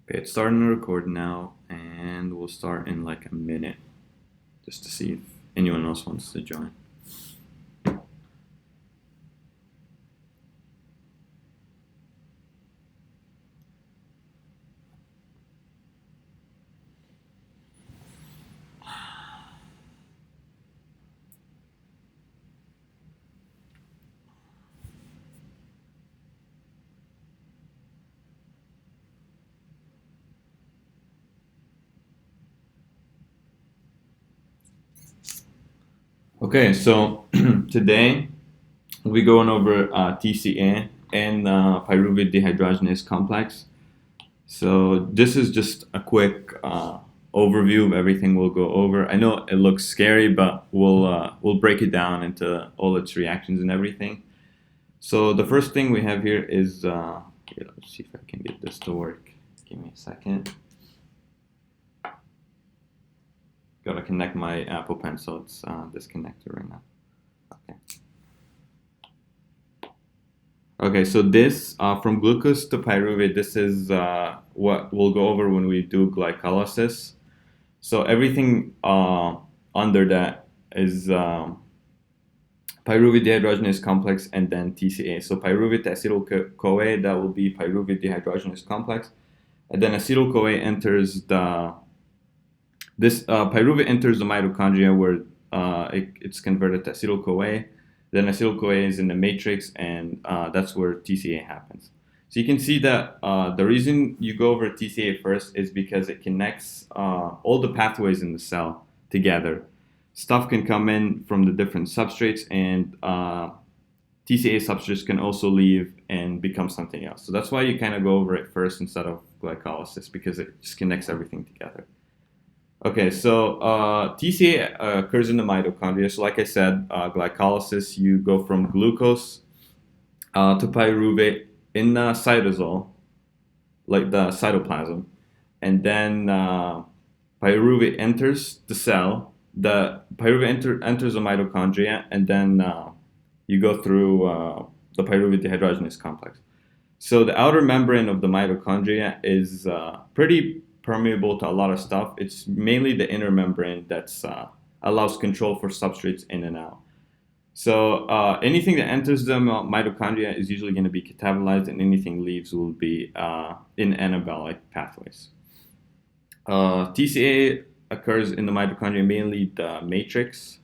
Okay, it's starting to record now, and we'll start in like a minute just to see if anyone else wants to join. Okay, so today we'll be going over TCA and pyruvate dehydrogenase complex. So this is just a quick overview of everything we'll go over. I know it looks scary, but we'll break it down into all its reactions and everything. So the first thing we have here is here, let's see if I can get this to work. Give me a second. Gotta connect my Apple Pencil. It's disconnected right now. Okay. Okay, so this from glucose to pyruvate, this is what we'll go over when we do glycolysis. So everything under that is pyruvate dehydrogenase complex and then TCA. So pyruvate acetyl-CoA, that will be pyruvate dehydrogenase complex, and then acetyl-CoA enters pyruvate enters the mitochondria where it's converted to acetyl-CoA. Then acetyl-CoA is in the matrix, and that's where TCA happens. So you can see that the reason you go over TCA first is because it connects all the pathways in the cell together. Stuff can come in from the different substrates, and TCA substrates can also leave and become something else. So that's why you kind of go over it first instead of glycolysis, because it just connects everything together. Okay, so TCA occurs in the mitochondria. So like I said, glycolysis, you go from glucose to pyruvate in the cytosol, like the cytoplasm, and then pyruvate enters the cell. The pyruvate enters the mitochondria, and then you go through the pyruvate dehydrogenase complex. So the outer membrane of the mitochondria is pretty permeable to a lot of stuff. It's mainly the inner membrane that's allows control for substrates in and out. So anything that enters the mitochondria is usually going to be catabolized, and anything leaves will be in anabolic pathways. TCA occurs in the mitochondria, mainly the matrix.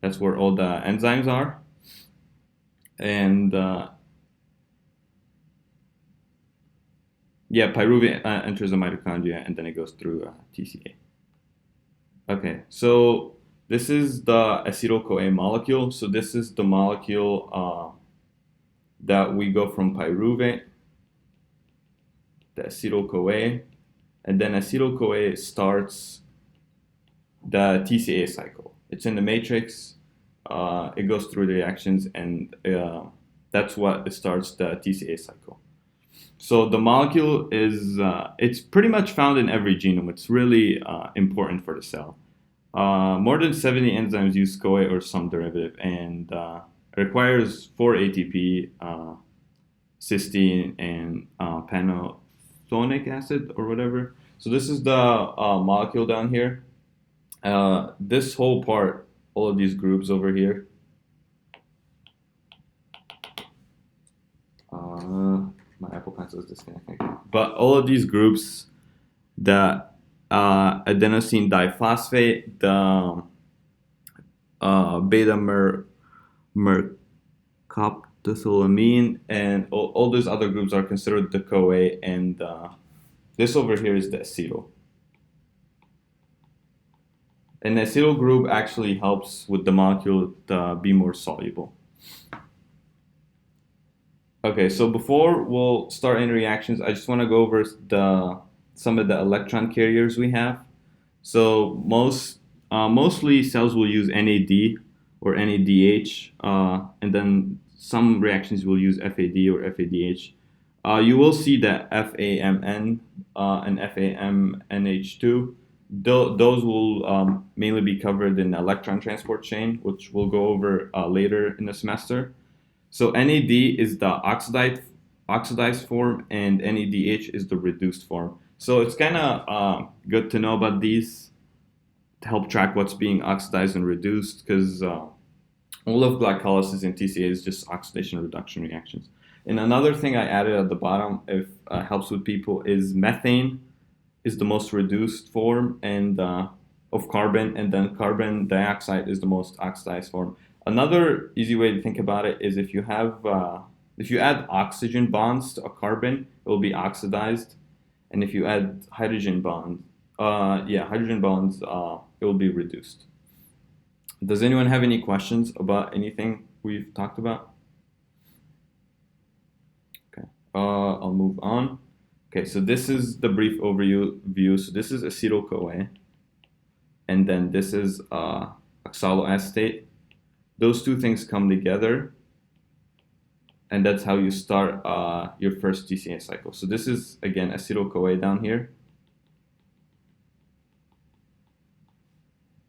That's where all the enzymes are. And pyruvate enters the mitochondria, and then it goes through TCA. Okay, so this is the acetyl-CoA molecule. So this is the molecule that we go from pyruvate, the acetyl-CoA, and then acetyl-CoA starts the TCA cycle. It's in the matrix. It goes through the reactions, and that's what it starts the TCA cycle. So the molecule is, it's pretty much found in every genome. It's really important for the cell. More than 70 enzymes use CoA or some derivative, and it requires 4 ATP, cysteine, and pantothenic acid or whatever. So this is the molecule down here. This whole part, all of these groups over here, my Apple Pencil is disconnected. But all of these groups, the adenosine diphosphate, the beta mercaptosylamine, and all those other groups are considered the CoA, and this over here is the acetyl. And the acetyl group actually helps with the molecule to be more soluble. Okay, so before we'll start any reactions, I just want to go over some of the electron carriers we have. So mostly cells will use NAD or NADH, and then some reactions will use FAD or FADH. You will see that FAMN and FAMNH2. Those will mainly be covered in the electron transport chain, which we'll go over later in the semester. So NAD is the oxidized form, and NADH is the reduced form. So it's kind of good to know about these to help track what's being oxidized and reduced, because all of glycolysis in TCA is just oxidation reduction reactions. And another thing I added at the bottom, if helps with people, is methane is the most reduced form and of carbon, and then carbon dioxide is the most oxidized form. Another easy way to think about it is if you add oxygen bonds to a carbon, it will be oxidized, and if you add hydrogen bonds, it will be reduced. Does anyone have any questions about anything we've talked about? Okay, I'll move on. Okay, so this is the brief overview. So this is acetyl-CoA, and then this is oxaloacetate. Those two things come together, and that's how you start your first TCA cycle. So this is, again, acetyl-CoA down here.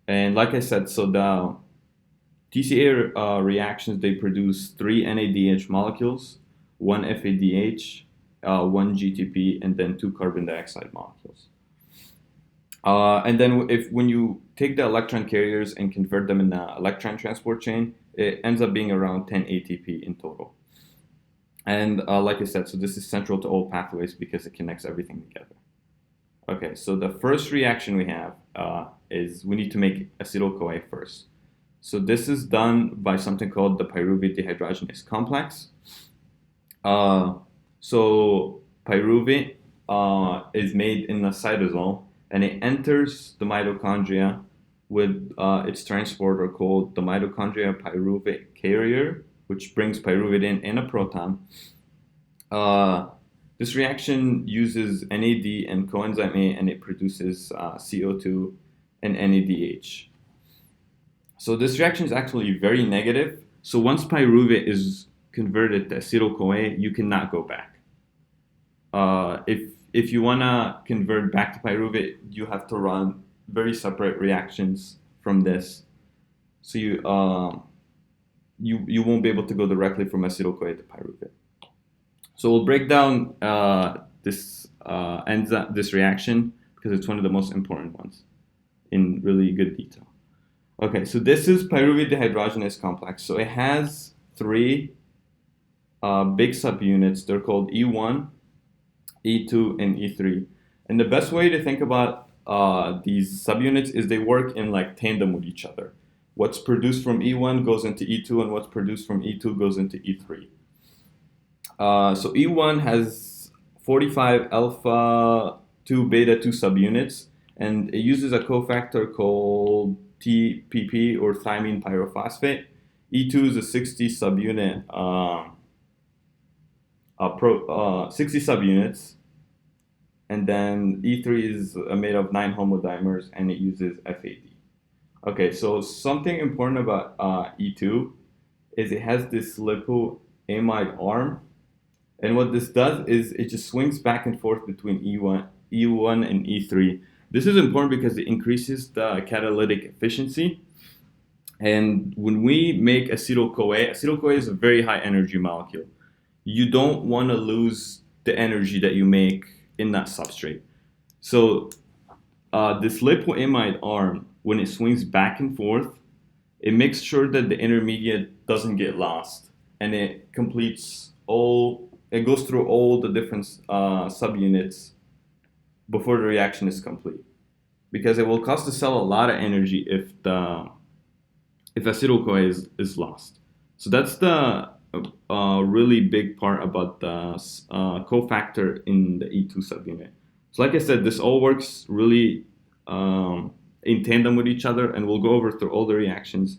And like I said, so the TCA reactions, they produce 3 NADH molecules, 1 FADH, 1 GTP, and then 2 carbon dioxide molecules. And then when you take the electron carriers and convert them in the electron transport chain, it ends up being around 10 ATP in total. And like I said, so this is central to all pathways because it connects everything together. Okay, so the first reaction we have is we need to make acetyl-CoA first. So this is done by something called the pyruvate dehydrogenase complex. So pyruvate is made in the cytosol, and it enters the mitochondria with its transporter called the mitochondria pyruvate carrier, which brings pyruvate in and a proton. This reaction uses NAD and coenzyme A, and it produces CO2 and NADH. So this reaction is actually very negative. So once pyruvate is converted to acetyl-CoA, you cannot go back. If you want to convert back to pyruvate, you have to run very separate reactions from this. So you won't be able to go directly from acetyl-CoA to pyruvate. So we'll break down this reaction because it's one of the most important ones in really good detail. Okay, so this is pyruvate dehydrogenase complex. So it has 3 big subunits. They're called E1, E2, and E3. And the best way to think about these subunits is they work in like tandem with each other. What's produced from E1 goes into E2, and what's produced from E2 goes into E3. So E1 has 45 alpha 2 beta 2 subunits, and it uses a cofactor called TPP or thymine pyrophosphate. E2 is a 60 subunit, 60 subunits, and then E3 is made of 9 homodimers, and it uses FAD. Okay, so something important about E2 is it has this lipoamide arm, and what this does is it just swings back and forth between E1 and E3. This is important because it increases the catalytic efficiency. And when we make acetyl-CoA is a very high energy molecule. You don't want to lose the energy that you make in that substrate. So this lipoamide arm, when it swings back and forth, it makes sure that the intermediate doesn't get lost, and it goes through all the different subunits before the reaction is complete, because it will cost the cell a lot of energy if acetyl-CoA is lost. So that's the really big part about the cofactor in the E2 subunit. So like I said, this all works really in tandem with each other, and we'll go over through all the reactions.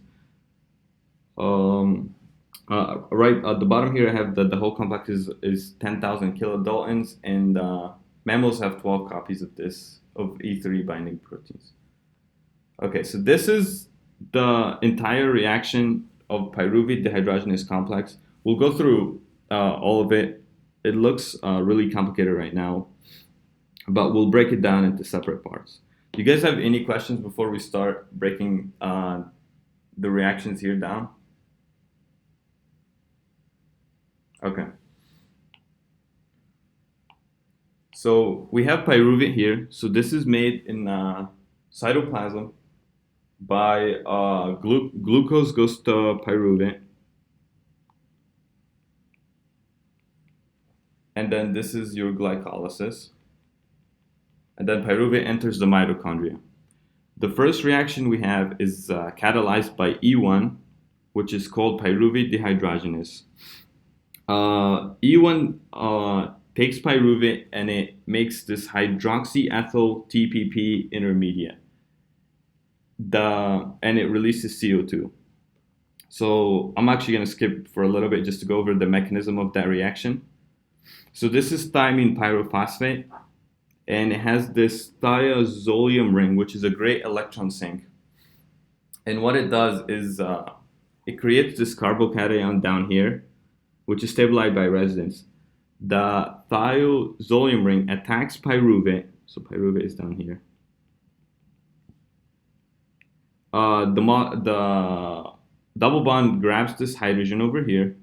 Right at the bottom here, I have the whole complex is 10,000 kilodaltons, and mammals have 12 copies of this, of E3 binding proteins. Okay, so this is the entire reaction of pyruvate dehydrogenase complex. We'll go through all of it. It looks really complicated right now, but we'll break it down into separate parts. Do you guys have any questions before we start breaking the reactions here down? Okay. So we have pyruvate here. So this is made in cytoplasm by glucose goes to pyruvate, and then this is your glycolysis, and then pyruvate enters the mitochondria. The first reaction we have is catalyzed by E1, which is called pyruvate dehydrogenase. E1 takes pyruvate and it makes this hydroxyethyl TPP intermediate. And it releases CO2. So I'm actually going to skip for a little bit just to go over the mechanism of that reaction. So this is thiamine pyrophosphate, and it has this thiazolium ring, which is a great electron sink. And what it does is it creates this carbocation down here, which is stabilized by resonance. The thiazolium ring attacks pyruvate, so pyruvate is down here. The double bond grabs this hydrogen over here.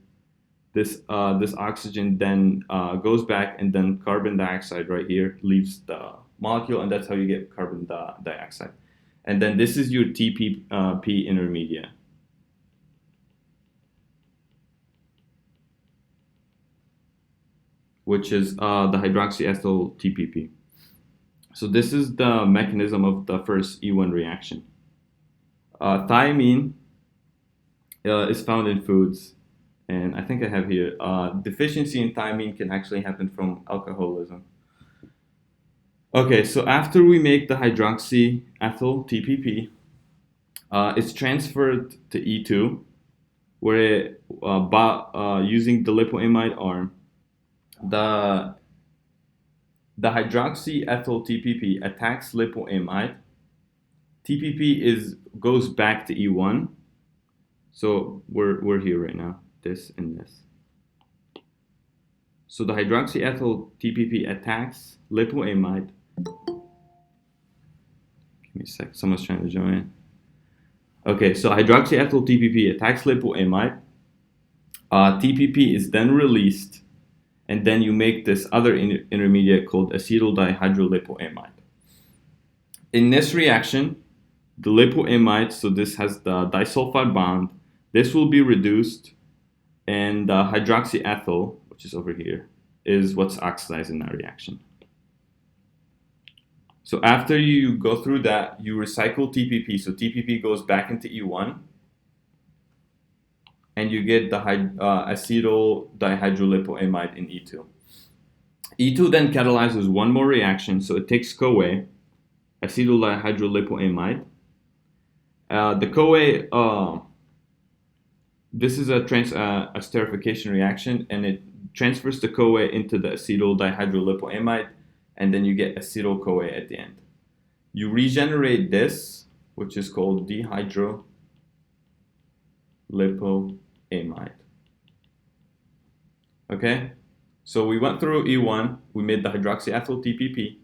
This oxygen then goes back, and then carbon dioxide right here leaves the molecule, and that's how you get carbon dioxide. And then this is your TPP intermediate. Which is the hydroxyethyl TPP. So this is the mechanism of the first E1 reaction. Thiamine is found in foods, and I think I have here, deficiency in thiamine can actually happen from alcoholism. Okay, so after we make the hydroxyethyl TPP, it's transferred to E2, where it, using the lipoamide arm, the hydroxyethyl TPP attacks lipoamide. TPP goes back to E1. So we're here right now, this and this. So the hydroxyethyl TPP attacks lipoamide. Give me a sec, someone's trying to join. Okay, so hydroxyethyl TPP attacks lipoamide. TPP is then released, and then you make this other intermediate called acetyl dihydrolipoamide. In this reaction, the lipoamide, so this has the disulfide bond, this will be reduced, and the hydroxyethyl, which is over here, is what's oxidized in that reaction. So after you go through that, you recycle TPP, so TPP goes back into E1, and you get the acetyl dihydrolipoamide in E2. E2 then catalyzes one more reaction, so it takes CoA, acetyl dihydrolipoamide. The CoA, this is a esterification reaction, and it transfers the CoA into the acetyl dihydrolipoamide, and then you get acetyl CoA at the end. You regenerate this, which is called dihydrolipoamide. Okay, so we went through E1, we made the hydroxyethyl TPP,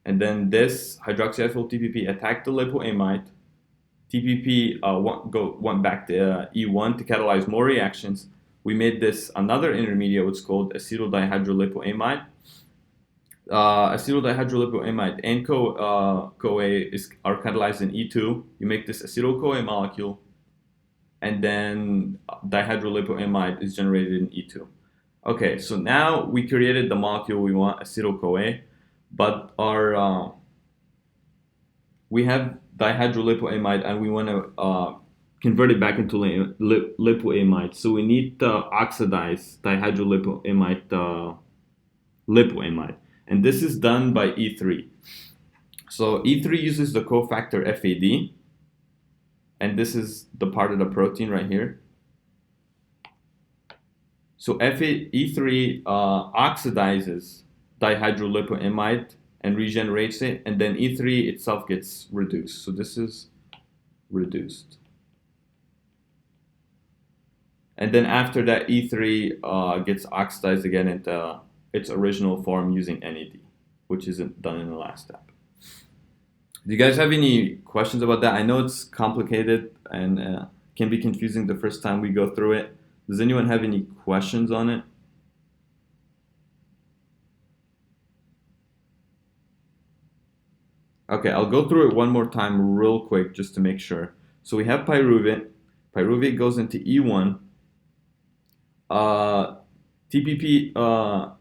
and then this hydroxyethyl TPP attacked the lipoamide. TPP went back to E1 to catalyze more reactions. We made this another intermediate, what's called acetyl dihydrolipoamide. Acetyl dihydrolipoamide and CoA are catalyzed in E2. You make this acetyl CoA molecule, and then dihydrolipoamide is generated in E2. Okay, so now we created the molecule we want, acetyl CoA, but we have dihydrolipoamide, and we want to convert it back into lipoamide. So we need to oxidize dihydrolipoamide lipoamide, and this is done by E3. So E3 uses the cofactor FAD, and this is the part of the protein right here. So E3 oxidizes dihydrolipoamide and regenerates it, and then E3 itself gets reduced. So this is reduced. And then after that, E3 gets oxidized again into its original form using NAD, which isn't done in the last step. Do you guys have any questions about that? I know it's complicated and can be confusing the first time we go through it. Does anyone have any questions on it? Okay, I'll go through it one more time real quick just to make sure. So we have pyruvate. Pyruvate goes into E1. Uh, TPP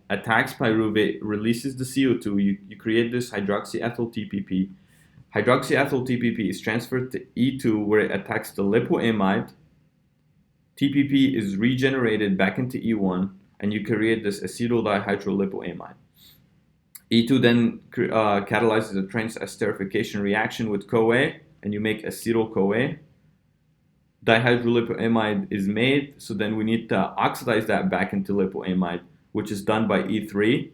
attacks pyruvate, releases the CO2. You create this hydroxyethyl TPP. Hydroxyethyl TPP is transferred to E2 where it attacks the lipoamide. TPP is regenerated back into E1 and you create this acetyl dihydrolipoamide. E2 then catalyzes a trans-esterification reaction with CoA and you make acetyl-CoA. Dihydrolipoamide is made, so then we need to oxidize that back into lipoamide, which is done by E3.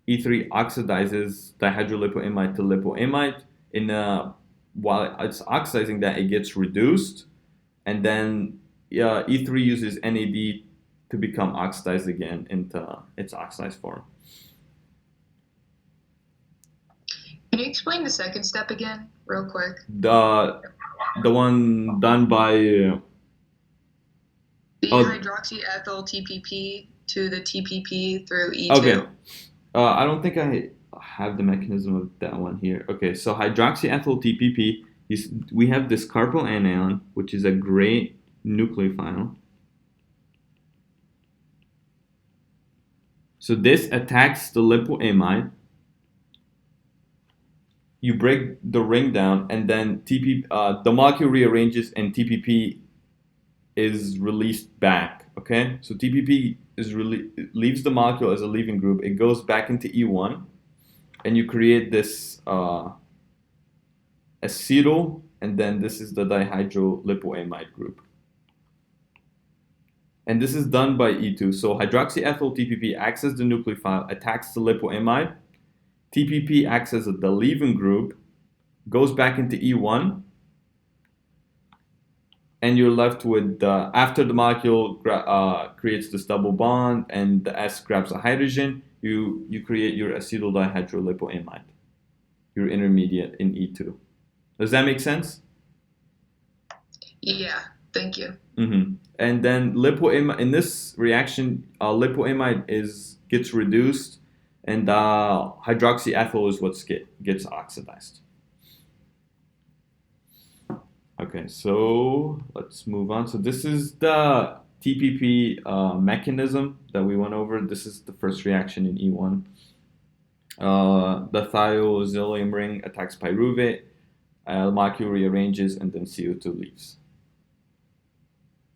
E3 oxidizes dihydrolipoamide to lipoamide. While it's oxidizing that, it gets reduced, and then E3 uses NAD to become oxidized again into its oxidized form. Can you explain the second step again, real quick? The one done by The hydroxyethyl TPP to the TPP through E2. Okay. I don't think I have the mechanism of that one here. Okay, so hydroxyethyl TPP, we have this carboanion, which is a gray nucleophile. So this attacks the lipoamide. You break the ring down, and then the molecule rearranges, and TPP is released back. Okay, so TPP leaves the molecule as a leaving group. It goes back into E1, and you create this acetyl, and then this is the dihydrolipoamide group. And this is done by E2. So hydroxyethyl TPP acts as the nucleophile, attacks the lipoamide. TPP acts as the leaving group, goes back into E1, and you're left with after the molecule creates this double bond and the S grabs a hydrogen, you create your acetyl dihydrolipoamide, your intermediate in E2. Does that make sense? Yeah, thank you. Mm-hmm. And then lipoamide in this reaction, lipoamide gets reduced, and hydroxyethyl is what gets oxidized. Okay, so let's move on. So this is the TPP mechanism that we went over. This is the first reaction in E1. The thiazolium ring attacks pyruvate, the molecule rearranges, and then CO2 leaves.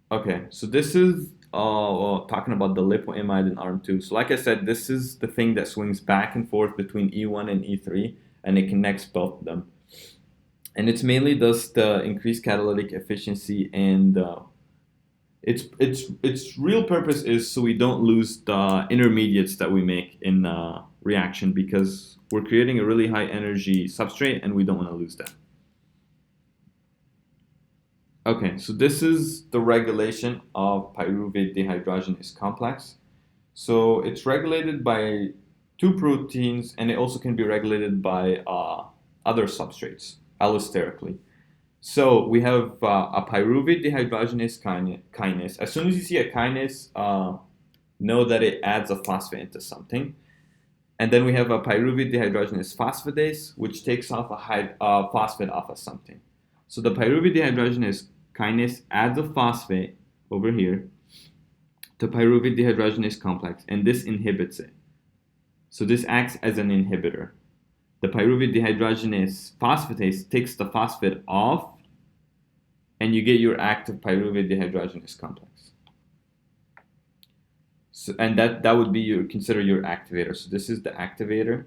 Okay, so this is talking about the lipoamide in arm 2. So like I said, this is the thing that swings back and forth between E1 and E3, and it connects both of them. And it's mainly does to increase catalytic efficiency, and its real purpose is so we don't lose the intermediates that we make in reaction, because we're creating a really high energy substrate and we don't want to lose that. Okay, so this is the regulation of pyruvate dehydrogenase complex. So it's regulated by two proteins, and it also can be regulated by other substrates allosterically. So we have a pyruvate dehydrogenase kinase. As soon as you see a kinase, know that it adds a phosphate into something. And then we have a pyruvate dehydrogenase phosphatase, which takes off a phosphate off of something. So the pyruvate dehydrogenase kinase adds a phosphate over here to pyruvate dehydrogenase complex, and this inhibits it. So this acts as an inhibitor. The pyruvate dehydrogenase phosphatase takes the phosphate off, and you get your active pyruvate dehydrogenase complex. So, and that would be consider your activator. So this is the activator,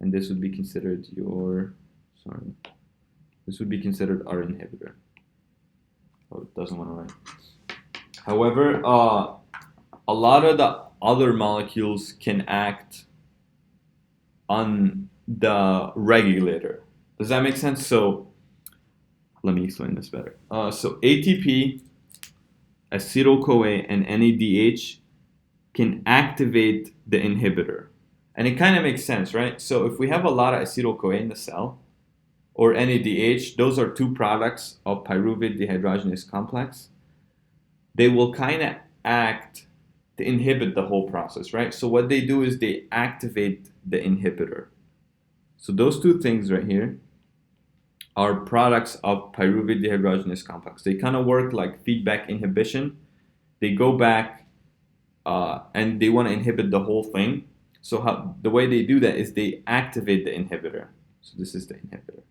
and this would be considered this would be considered our inhibitor. Oh, it doesn't want to write. However, a lot of the other molecules can act on the regulator. Does that make sense? So let me explain this better. So ATP, acetyl-CoA, and NADH can activate the inhibitor. And it kind of makes sense, right? So if we have a lot of acetyl-CoA in the cell, or NADH, those are two products of pyruvate dehydrogenase complex, they will kind of act to inhibit the whole process, right? So what they do is they activate the inhibitor. So those two things right here are products of pyruvate dehydrogenase complex. They kind of work like feedback inhibition. They go back and they want to inhibit the whole thing. So the way they do that is they activate the inhibitor. So this is the inhibitor.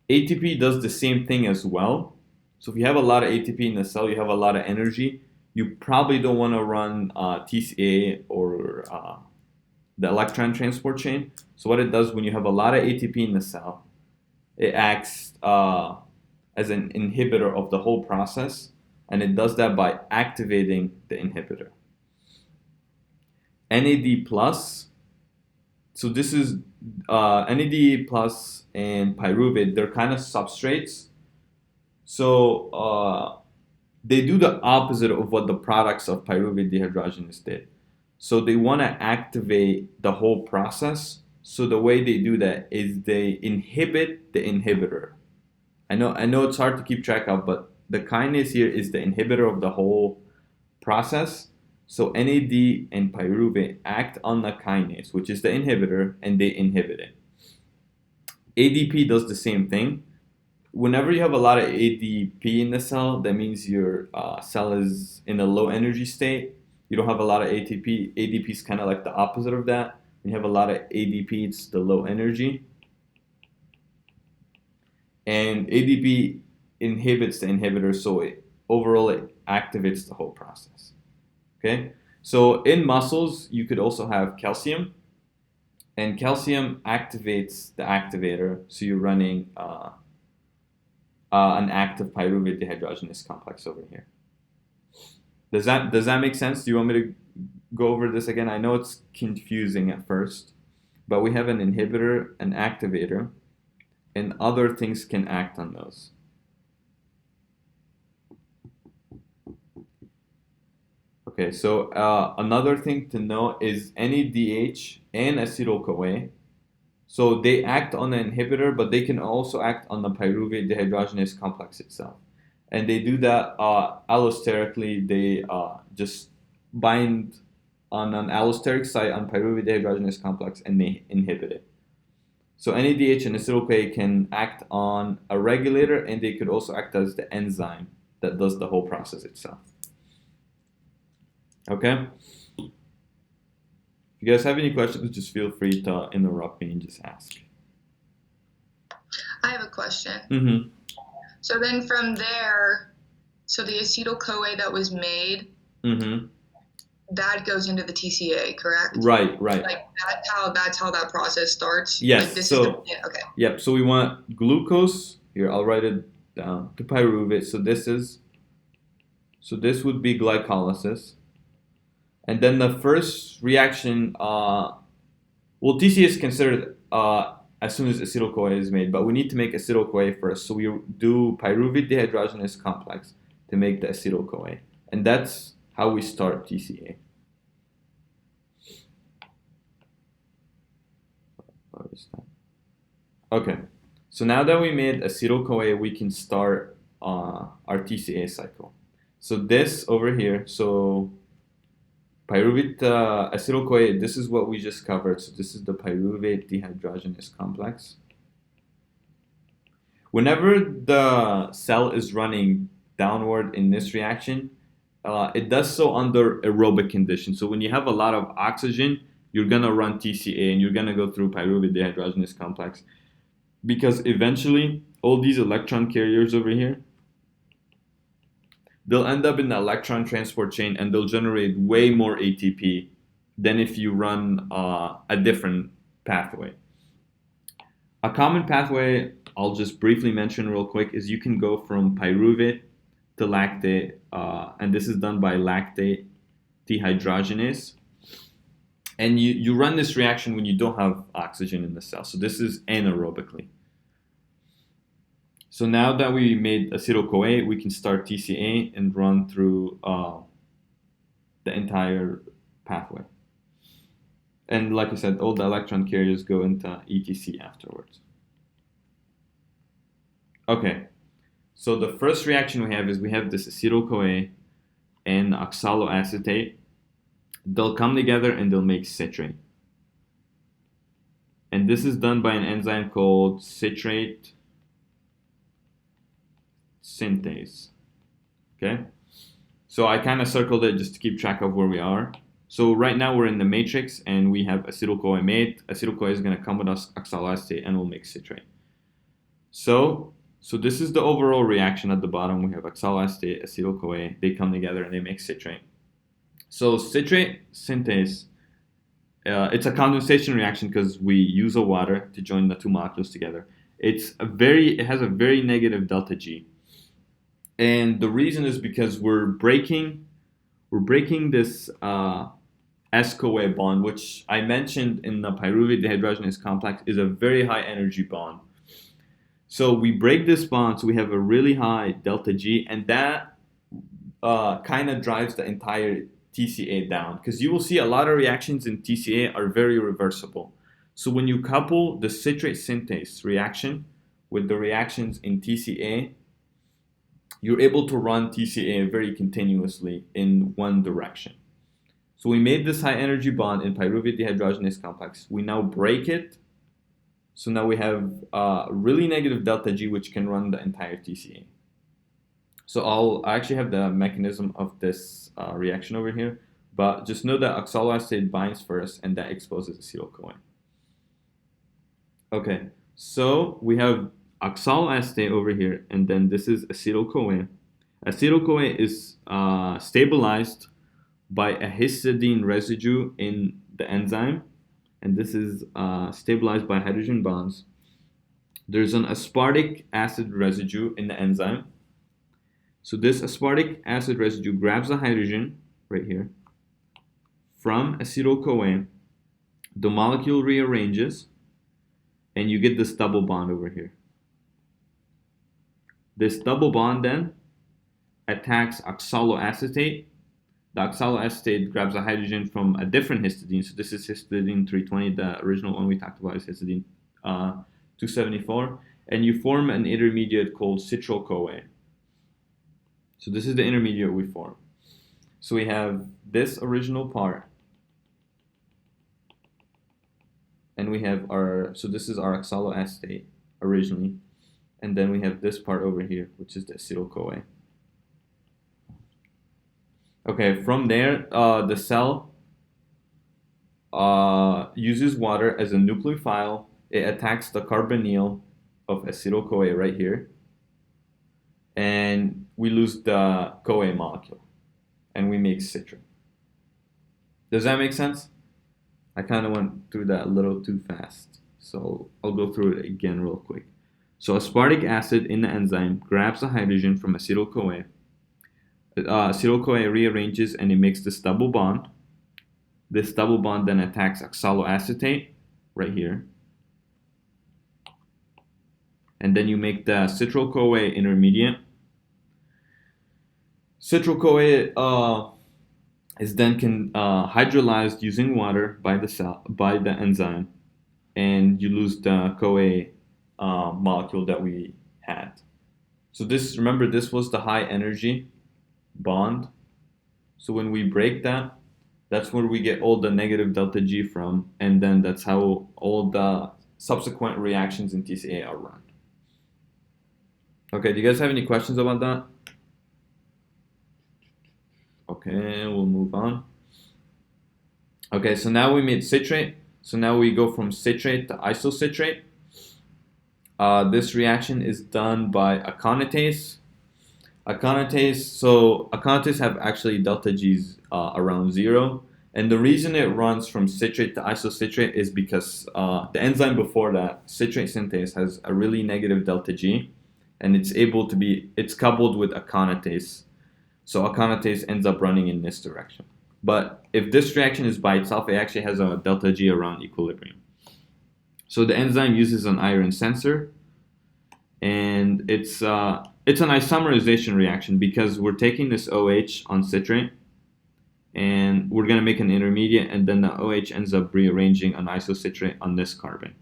ATP does the same thing as well. So if you have a lot of ATP in the cell, you have a lot of energy. You probably don't want to run TCA or the electron transport chain. So what it does when you have a lot of ATP in the cell, it acts as an inhibitor of the whole process, and it does that by activating the inhibitor. NAD plus, so this is NAD plus and pyruvate, they're kind of substrates. So they do the opposite of what the products of pyruvate dehydrogenase did. So they want to activate the whole process. So the way they do that is they inhibit the inhibitor. I know it's hard to keep track of, but the kinase here is the inhibitor of the whole process. So NAD and pyruvate act on the kinase, which is the inhibitor, and they inhibit it. ADP does the same thing. Whenever you have a lot of ADP in the cell, that means your cell is in a low energy state. You don't have a lot of ATP. ADP is kind of like the opposite of that. When you have a lot of ADP, it's the low energy. And ADP inhibits the inhibitor, so overall it activates the whole process. Okay? So in muscles, you could also have calcium. And calcium activates the activator, so you're running an active pyruvate dehydrogenase complex over here. Does that make sense? Do you want me to go over this again? I know it's confusing at first, but we have an inhibitor, an activator, and other things can act on those. Okay, so another thing to know is NADH and acetyl-CoA. So they act on the inhibitor, but they can also act on the pyruvate dehydrogenase complex itself. And they do that allosterically. They just bind on an allosteric site on pyruvate dehydrogenase complex and they inhibit it. So NADH and acetyl-CoA can act on a regulator, and they could also act as the enzyme that does the whole process itself. Okay? If you guys have any questions, just feel free to interrupt me and just ask. I have a question. Mm-hmm. So then from there, so the acetyl-CoA that was made, Mm-hmm. that goes into the TCA, correct? Right. Like that's how that process starts. Yes. Like this so is okay. Yep. So we want glucose here. I'll write it down to pyruvate. So this would be glycolysis, and then the first reaction. TCA is considered as soon as acetyl-CoA is made, but we need to make acetyl-CoA first. So we do pyruvate dehydrogenase complex to make the acetyl-CoA, and that's how we start TCA. Okay, so now that we made acetyl-CoA, we can start our TCA cycle. So this over here, so pyruvate acetyl-CoA, this is what we just covered. So this is the pyruvate dehydrogenase complex. Whenever the cell is running downward in this reaction, it does so under aerobic conditions. So when you have a lot of oxygen, you're going to run TCA and you're going to go through pyruvate dehydrogenase complex, because eventually all these electron carriers over here, they'll end up in the electron transport chain and they'll generate way more ATP than if you run a different pathway. A common pathway I'll just briefly mention real quick is you can go from pyruvate to lactate, and this is done by lactate dehydrogenase. And you run this reaction when you don't have oxygen in the cell. So this is anaerobically. So now that we made acetyl-CoA, we can start TCA and run through the entire pathway. And like I said, all the electron carriers go into ETC afterwards. Okay, so the first reaction we have is we have this acetyl-CoA and oxaloacetate. They'll come together and they'll make citrate. And this is done by an enzyme called citrate synthase. Okay? So I kind of circled it just to keep track of where we are. So right now we're in the matrix and we have acetyl-CoA made. Acetyl-CoA is going to come with oxaloacetate and we'll make citrate. So this is the overall reaction at the bottom. We have oxaloacetate, acetyl-CoA. They come together and they make citrate. So citrate synthase, it's a condensation reaction because we use a water to join the two molecules together. It has a very negative delta G. And the reason is because we're breaking this S-CoA bond, which I mentioned in the pyruvate dehydrogenase complex is a very high energy bond. So we break this bond, so we have a really high delta G, and that kind of drives the entire TCA down. Because you will see a lot of reactions in TCA are very reversible. So when you couple the citrate synthase reaction with the reactions in TCA, you're able to run TCA very continuously in one direction. So we made this high energy bond in pyruvate dehydrogenase complex. We now break it. So now we have really negative delta G, which can run the entire TCA. So I actually have the mechanism of this reaction over here, but just know that oxaloacetate binds first and that exposes acetyl-CoA. Okay, so we have oxaloacetate over here, and then this is acetyl-CoA. Acetyl-CoA is stabilized by a histidine residue in the enzyme, and this is stabilized by hydrogen bonds. There's an aspartic acid residue in the enzyme. So this aspartic acid residue grabs the hydrogen right here from acetyl-CoA. The molecule rearranges, and you get this double bond over here. This double bond then attacks oxaloacetate. The oxaloacetate grabs a hydrogen from a different histidine. So this is histidine 320. The original one we talked about is histidine 274. And you form an intermediate called citral-CoA. So this is the intermediate we form. So we have this original part. And we have so this is our oxaloacetate originally. And then we have this part over here, which is the acetyl-CoA. Okay, from there, the cell uses water as a nucleophile. It attacks the carbonyl of acetyl-CoA right here. And we lose the CoA molecule. And we make citrate. Does that make sense? I kind of went through that a little too fast. So I'll go through it again real quick. So aspartic acid in the enzyme grabs the hydrogen from acetyl-CoA. Acetyl-CoA rearranges and it makes this double bond. This double bond then attacks oxaloacetate right here. And then you make the citral-CoA intermediate. Citral-CoA is then hydrolyzed using water by the enzyme, and you lose the CoA molecule that we had. So remember, this was the high energy bond. So when we break that, that's where we get all the negative delta G from, and then that's how all the subsequent reactions in TCA are run. Okay, do you guys have any questions about that? Okay, we'll move on. Okay, so now we made citrate. So now we go from citrate to isocitrate. This reaction is done by aconitase. Aconitase have actually delta G's around 0. And the reason it runs from citrate to isocitrate is because the enzyme before that, citrate synthase, has a really negative delta G. And it's coupled with aconitase. So aconitase ends up running in this direction. But if this reaction is by itself, it actually has a delta G around equilibrium. So the enzyme uses an iron sensor, and it's an isomerization reaction because we're taking this OH on citrate, and we're going to make an intermediate, and then the OH ends up rearranging an isocitrate on this carbon.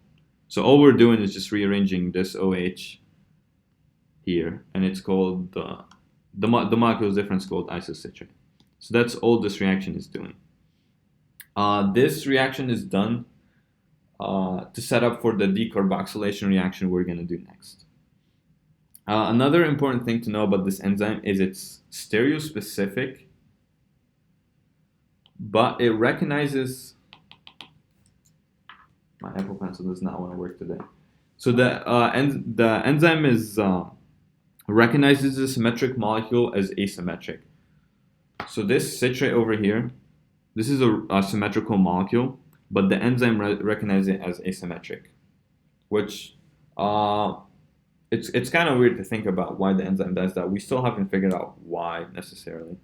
So all we're doing is just rearranging this OH here, and it's called the molecule difference called isocitrate. So that's all this reaction is doing. This reaction is done to set up for the decarboxylation reaction we're going to do next. Another important thing to know about this enzyme is it's stereospecific, but it recognizes. My Apple Pencil does not want to work today. So the enzyme is recognizes the symmetric molecule as asymmetric. So this citrate over here, this is a symmetrical molecule, but the enzyme recognizes it as asymmetric, which it's kind of weird to think about why the enzyme does that. We still haven't figured out why necessarily,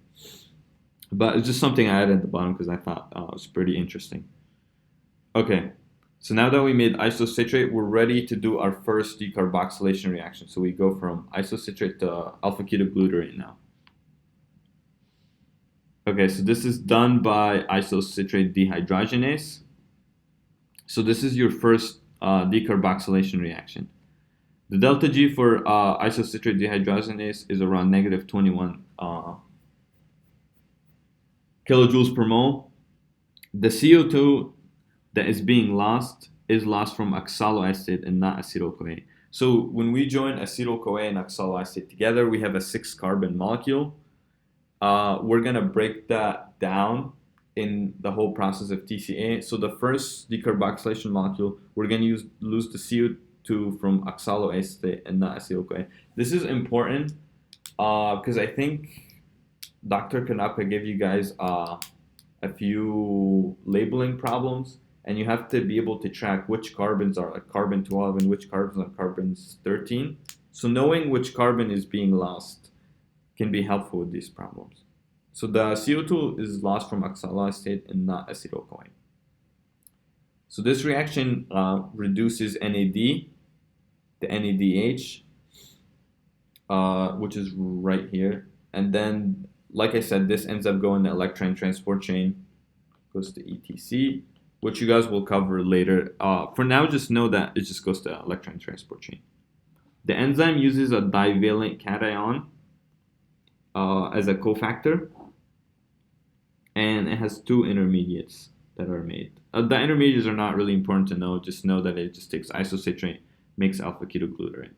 but it's just something I added at the bottom because I thought it was pretty interesting. Okay, so now that we made isocitrate, we're ready to do our first decarboxylation reaction. So we go from isocitrate to alpha-ketoglutarate now. Okay, so this is done by isocitrate dehydrogenase. So this is your first decarboxylation reaction. The delta G for isocitrate dehydrogenase is around negative 21 kilojoules per mole. The CO2 that is being lost is lost from oxaloacetate and not acetyl-CoA. So when we join acetyl-CoA and oxaloacetate together, we have a 6-carbon molecule. We're going to break that down in the whole process of TCA. So the first decarboxylation molecule, we're going to lose the CO2 from oxaloacetate and not acetyl-CoA. This is important because I think Dr. Kanapa gave you guys a few labeling problems, and you have to be able to track which carbons are like carbon 12 and which carbons are carbons 13. So knowing which carbon is being lost can be helpful with these problems. So the CO2 is lost from oxaloacetate and not acetyl-CoA. So this reaction reduces NAD, the NADH, which is right here. And then, like I said, this ends up going to electron transport chain, goes to ETC, which you guys will cover later. For now, just know that it just goes to electron transport chain. The enzyme uses a divalent cation as a cofactor, and it has 2 intermediates that are made. The intermediates are not really important to know, just know that it just takes isocitrate, makes alpha-ketoglutarate.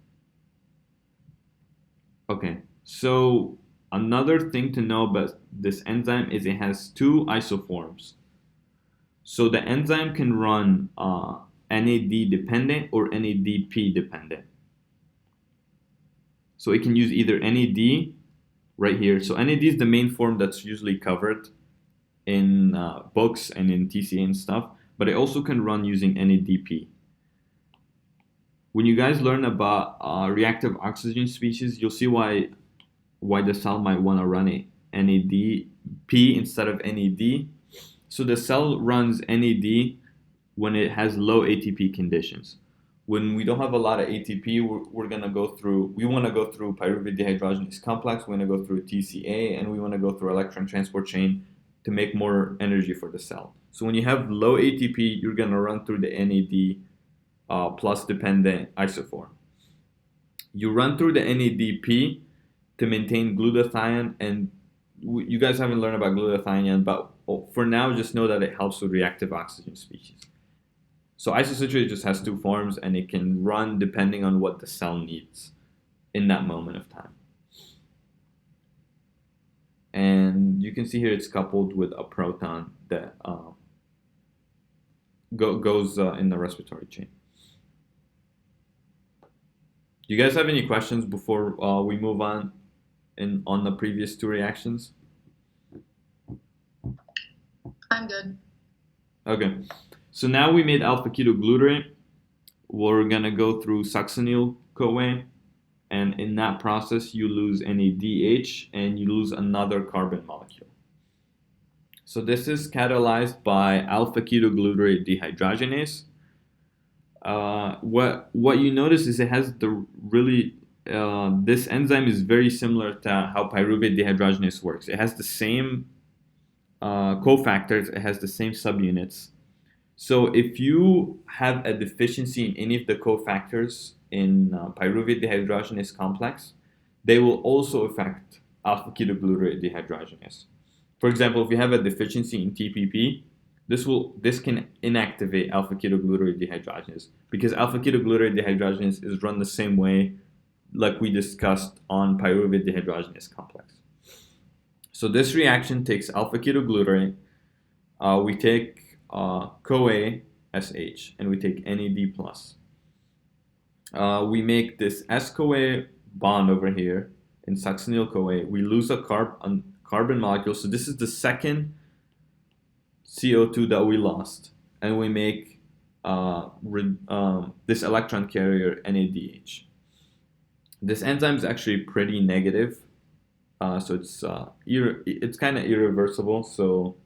Okay, so another thing to know about this enzyme is it has 2 isoforms. So the enzyme can run NAD dependent or NADP dependent. So it can use either NAD right here. So NAD is the main form that's usually covered in books and in TCA and stuff, but it also can run using NADP. When you guys learn about reactive oxygen species, you'll see why the cell might want to run a NADP instead of NAD. So the cell runs NAD when it has low ATP conditions. When we don't have a lot of ATP, we want to go through pyruvate dehydrogenase complex, we want to go through TCA, and we want to go through electron transport chain to make more energy for the cell. So when you have low ATP, you're going to run through the NAD plus dependent isoform. You run through the NADP to maintain glutathione, and you guys haven't learned about glutathione yet, but for now, just know that it helps with reactive oxygen species. So isocitrate just has 2 forms, and it can run depending on what the cell needs in that moment of time. And you can see here it's coupled with a proton that goes in the respiratory chain. Do you guys have any questions before we move on on the previous 2 reactions? I'm good. Okay, so now we made alpha-ketoglutarate. We're gonna go through succinyl-CoA, and in that process you lose NADH and you lose another carbon molecule. So this is catalyzed by alpha-ketoglutarate dehydrogenase. What you notice is it has this enzyme is very similar to how pyruvate dehydrogenase works. It has the same cofactors, it has the same subunits. So if you have a deficiency in any of the cofactors in pyruvate dehydrogenase complex, they will also affect alpha-ketoglutarate dehydrogenase. For example, if you have a deficiency in TPP, This can inactivate alpha ketoglutarate dehydrogenase because alpha ketoglutarate dehydrogenase is run the same way like we discussed on pyruvate dehydrogenase complex. So this reaction takes alpha ketoglutarate, we take CoA SH, and we take NAD plus. We make this S-CoA bond over here in succinyl CoA. We lose a carbon molecule, so this is the second CO2 that we lost, and we make this electron carrier NADH. This enzyme is actually pretty negative, so it's kind of irreversible, so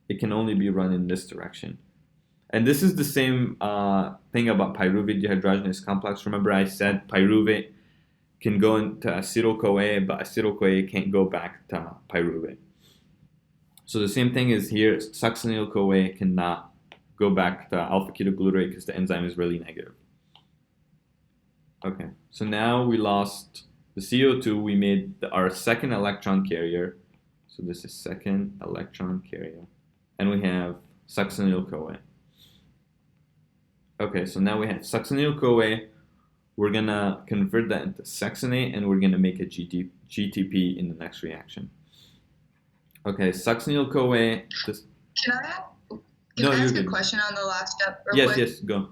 it can only be run in this direction. And this is the same thing about pyruvate dehydrogenase complex. Remember I said pyruvate can go into acetyl-CoA, but acetyl-CoA can't go back to pyruvate. So the same thing is here, succinyl-CoA cannot go back to alpha-ketoglutarate because the enzyme is really negative. Okay, so now we lost the CO2, we made our second electron carrier. So this is second electron carrier. And we have succinyl-CoA. Okay, so now we have succinyl-CoA. We're going to convert that into succinate, and we're going to make a GTP in the next reaction. Okay, succinyl-CoA. Can I ask a question on the last step real quick? Yes, go.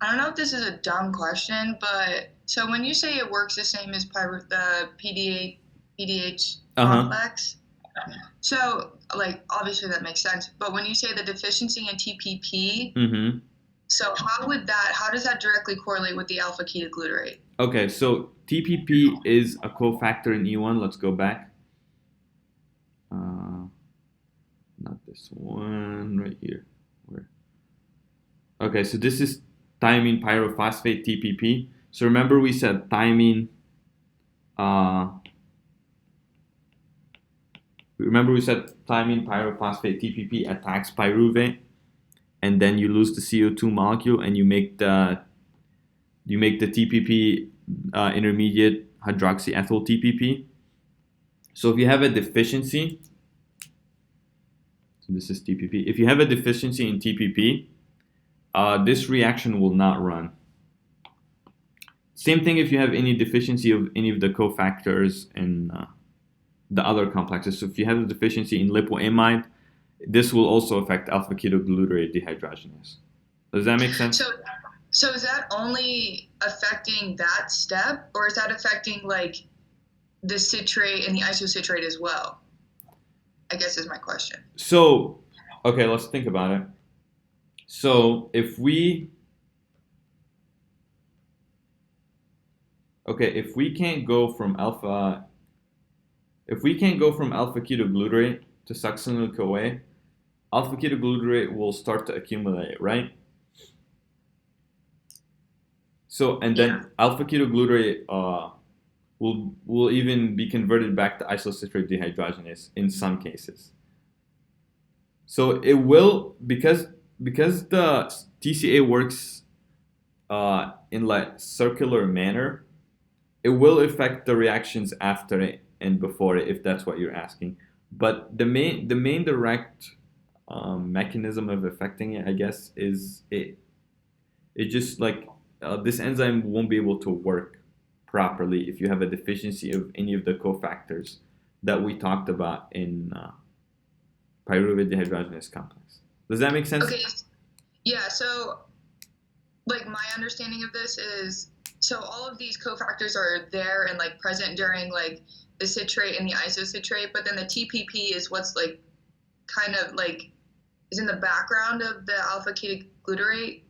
I don't know if this is a dumb question, but so when you say it works the same as the PDH complex, so like obviously that makes sense. But when you say the deficiency in TPP, so how does that directly correlate with the alpha ketoglutarate? Okay, so TPP is a cofactor in E1. Let's go back. Not this one right here. Where? Okay, so this is thymine pyrophosphate TPP. So remember we said thymine. Remember we said thymine pyrophosphate TPP attacks pyruvate, and then you lose the CO2 molecule, and you make the TPP intermediate hydroxyethyl TPP. So if you have a deficiency, so this is TPP. If you have a deficiency in TPP, this reaction will not run. Same thing if you have any deficiency of any of the cofactors in the other complexes. So if you have a deficiency in lipoamide, this will also affect alpha ketoglutarate dehydrogenase. Does that make sense? So is that only affecting that step, or is that affecting like the citrate and the isocitrate as well? I guess is my question. So, okay, let's think about it. So if we can't go from alpha ketoglutarate to succinyl-CoA, alpha ketoglutarate will start to accumulate, right? So, and then alpha ketoglutarate will even be converted back to isocitrate dehydrogenase in some cases. So it will, because the TCA works in like circular manner, it will affect the reactions after it and before it, if that's what you're asking. But the main direct mechanism of affecting it, I guess, is it just like this enzyme won't be able to work properly if you have a deficiency of any of the cofactors that we talked about in pyruvate dehydrogenase complex. Does that make sense? Okay. Yeah. So, like my understanding of this is, so all of these cofactors are there and like present during like the citrate and the isocitrate, but then the TPP is what's like kind of like is in the background of the alpha ketoglutarate,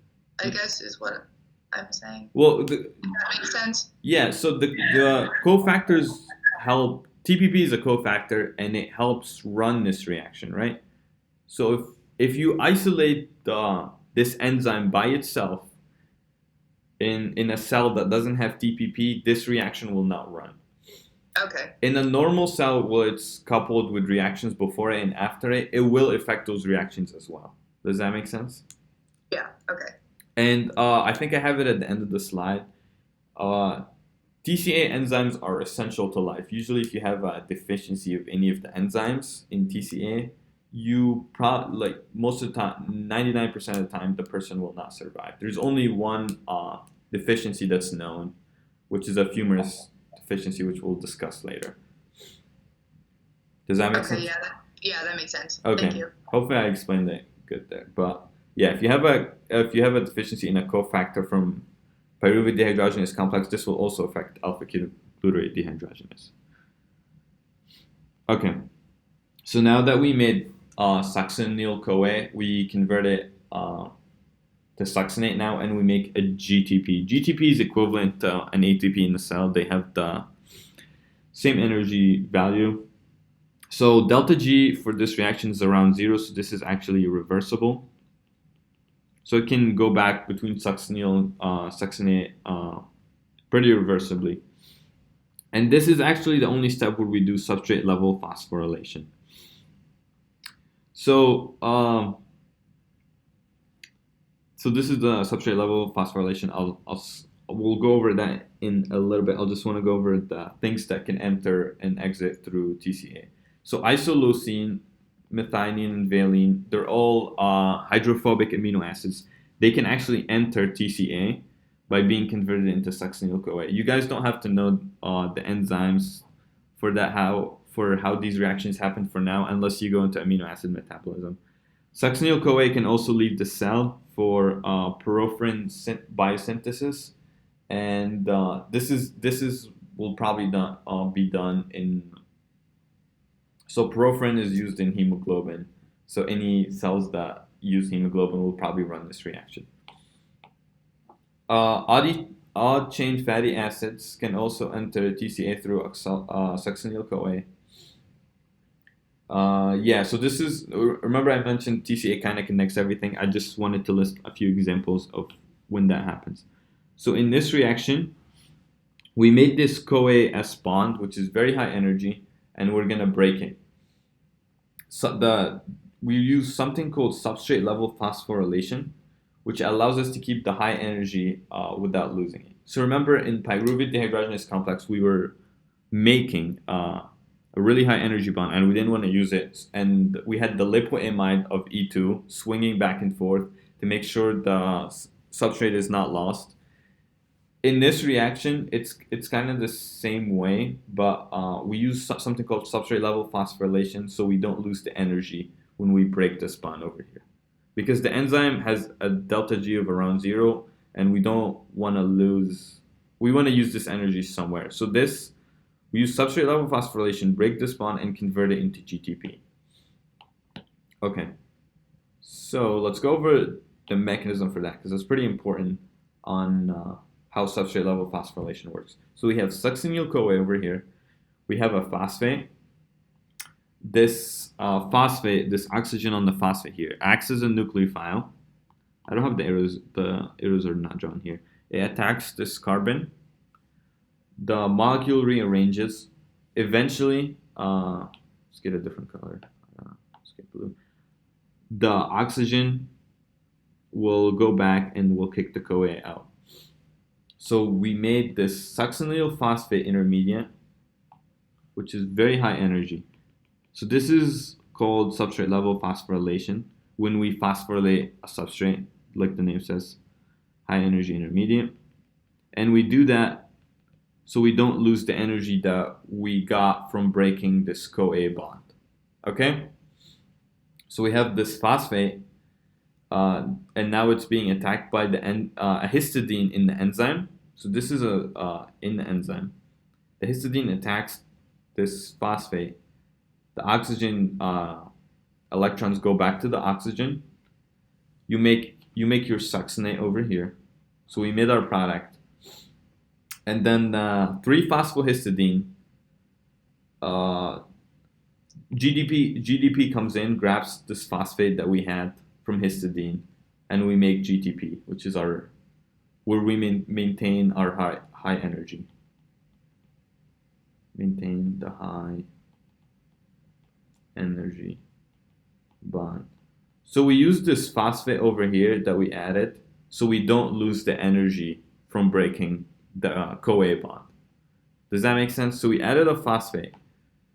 I guess is what I'm saying. Well, does that make sense? Yeah. So the cofactors help. TPP is a cofactor, and it helps run this reaction, right? So if you isolate this enzyme by itself in a cell that doesn't have TPP, this reaction will not run. Okay. In a normal cell where it's coupled with reactions before it and after it, it will affect those reactions as well. Does that make sense? Yeah. Okay. And I think I have it at the end of the slide. TCA enzymes are essential to life. Usually if you have a deficiency of any of the enzymes in TCA, you probably like most of the time, 99% of the time, the person will not survive. There's only one deficiency that's known, which is a fumarate deficiency, which we'll discuss later. Does that make Okay, sense? yeah, that makes sense. Thank Okay. you. Hopefully, I explained it good there. But yeah, if you have a deficiency in a cofactor from pyruvate dehydrogenase complex, this will also affect alpha ketoglutarate dehydrogenase. Okay. So now that we made succinyl CoA, we convert it to succinate now, and we make a GTP. GTP is equivalent to an ATP in the cell. They have the same energy value. So delta G for this reaction is around 0, so this is actually reversible. So it can go back between succinate pretty reversibly. And this is actually the only step where we do substrate level phosphorylation. So so this is the substrate level phosphorylation. We'll go over that in a little bit. I'll just want to go over the things that can enter and exit through TCA. So isoleucine, methionine, and valine, they're all hydrophobic amino acids. They can actually enter TCA by being converted into succinyl CoA. You guys don't have to know the enzymes for how these reactions happen for now, unless you go into amino acid metabolism. Succinyl CoA can also leave the cell for porphyrin biosynthesis, and this is will probably be done in. So porphyrin is used in hemoglobin. So any cells that use hemoglobin will probably run this reaction. Odd chain fatty acids can also enter TCA through succinyl CoA. Yeah, so this is, remember I mentioned TCA kind of connects everything. I just wanted to list a few examples of when that happens. So in this reaction, we made this CoA S bond, which is very high energy, and we're going to break it. So we use something called substrate level phosphorylation, which allows us to keep the high energy without losing it. So remember, in pyruvate dehydrogenase complex, we were making a really high energy bond, and we didn't want to use it. And we had the lipoamide of E2 swinging back and forth to make sure the substrate is not lost. In this reaction, it's kind of the same way, but we use something called substrate level phosphorylation, so we don't lose the energy when we break this bond over here, because the enzyme has a delta G of around 0, and we don't want to lose. We want to use this energy somewhere. So we use substrate level phosphorylation, break this bond, and convert it into GTP. Okay, so let's go over the mechanism for that, because it's pretty important on how substrate level phosphorylation works. So we have succinyl CoA over here. We have a phosphate. This phosphate, this oxygen on the phosphate here, acts as a nucleophile. I don't have the arrows. The arrows are not drawn here. It attacks this carbon. The molecule rearranges. Eventually, let's get a different color. Let's get blue. The oxygen will go back and will kick the CoA out. So we made this succinyl phosphate intermediate, which is very high energy. So this is called substrate level phosphorylation. When we phosphorylate a substrate, like the name says, high energy intermediate. And we do that so we don't lose the energy that we got from breaking this CoA bond. Okay? So we have this phosphate, and now it's being attacked by a histidine in the enzyme. So this is in the enzyme. The histidine attacks this phosphate. The oxygen electrons go back to the oxygen. You make your succinate over here. So we made our product. And then 3-phosphohistidine, GDP comes in, grabs this phosphate that we had from histidine, and we make GTP, which is where we maintain our high energy. Maintain the high energy bond. So we use this phosphate over here that we added, so we don't lose the energy from breaking the CoA bond. Does that make sense? So we added a phosphate.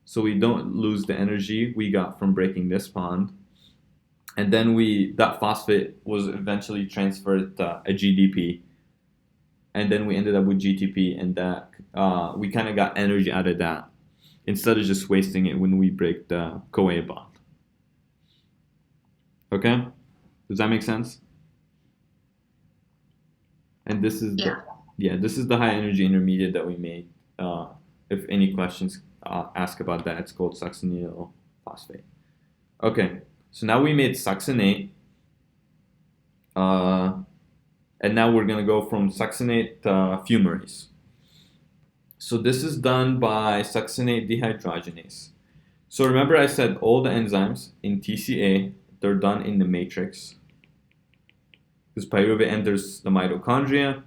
so we don't lose the energy we got from breaking this bond. And then that phosphate was eventually transferred to a GDP, and then we ended up with GTP, and that we kind of got energy out of that instead of just wasting it when we break the CoA bond. Okay, does that make sense? And this is Yeah. this is the high energy intermediate that we made. If any questions, ask about that. It's called succinyl phosphate. Okay, so now we made succinate, and now we're gonna go from succinate to fumarate. So this is done by succinate dehydrogenase. So remember I said all the enzymes in TCA, they're done in the matrix. Because pyruvate enters the mitochondria,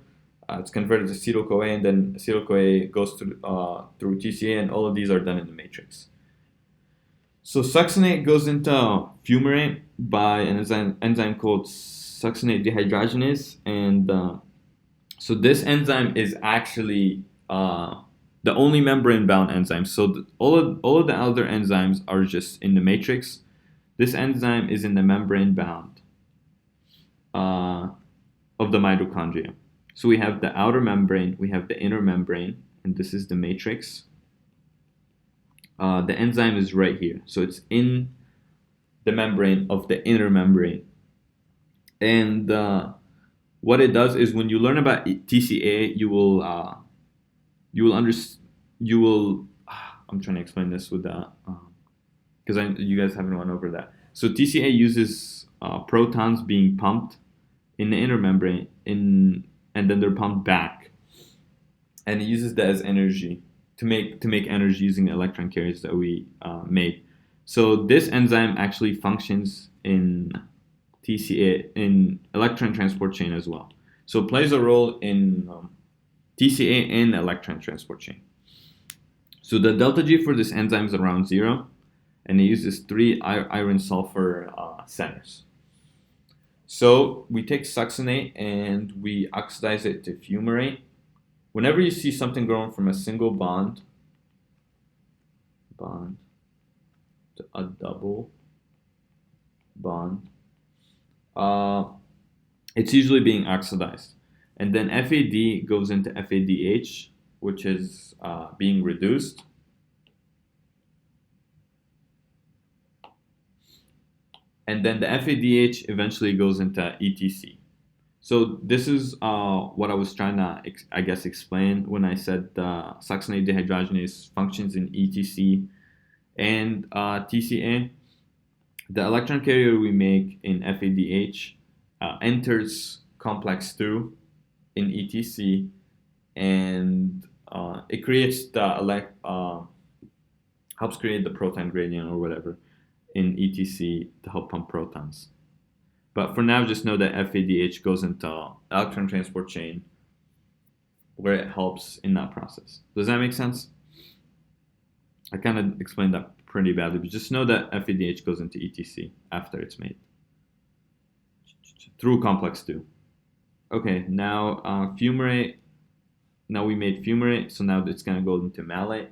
it's converted to acetyl-CoA, and then acetyl-CoA goes through TCA, and all of these are done in the matrix. So succinate goes into fumarate by an enzyme called succinate dehydrogenase, and so this enzyme is actually the only membrane-bound enzyme. So all of the other enzymes are just in the matrix. This enzyme is in the membrane-bound of the mitochondria. So we have the outer membrane, we have the inner membrane, and this is the matrix. The enzyme is right here, so it's in the membrane of the inner membrane. And what it does is, when you learn about TCA, you will understand. I'm trying to explain this with that because you guys haven't gone over that. So TCA uses protons being pumped in the inner membrane, and then they're pumped back, and it uses that as energy to make energy using the electron carriers that we made. So this enzyme actually functions in TCA, in electron transport chain as well. So it plays a role in TCA and electron transport chain. So the delta G for this enzyme is around 0, and it uses 3 iron sulfur centers. So we take succinate and we oxidize it to fumarate. Whenever you see something growing from a single bond to a double bond, it's usually being oxidized. And then FAD goes into FADH, which is being reduced. And then the FADH eventually goes into ETC. So this is what I was trying to, explain when I said succinate dehydrogenase functions in ETC and TCA. The electron carrier we make in FADH enters complex 2 in ETC, and it creates helps create the proton gradient or whatever in ETC to help pump protons. But for now, just know that FADH goes into electron transport chain, where it helps in that process. Does that make sense? I kind of explained that pretty badly, but just know that FADH goes into ETC after it's made through complex 2. Okay, now fumarate. Now we made fumarate, so now it's gonna go into malate.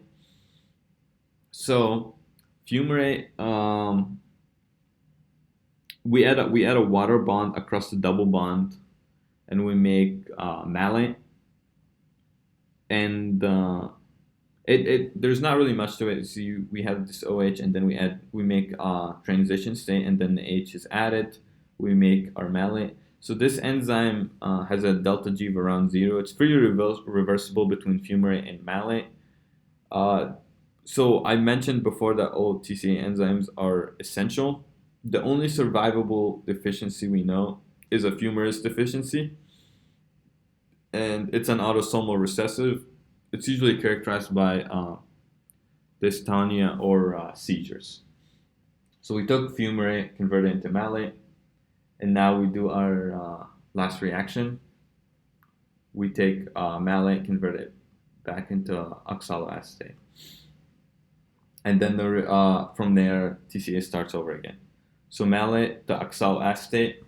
So fumarate, we add a water bond across the double bond, and we make malate. And there's not really much to it. So we have this OH, and then we make transition state, and then the H is added. We make our malate. So this enzyme has a delta G of around 0. It's pretty reversible between fumarate and malate. So I mentioned before that all TCA enzymes are essential. The only survivable deficiency we know is a fumarase deficiency, and it's an autosomal recessive. It's usually characterized by dystonia or seizures. So we took fumarate, converted it into malate, and now we do our last reaction. We take malate, convert it back into oxaloacetate, and then from there TCA starts over again. So malate to oxaloacetate,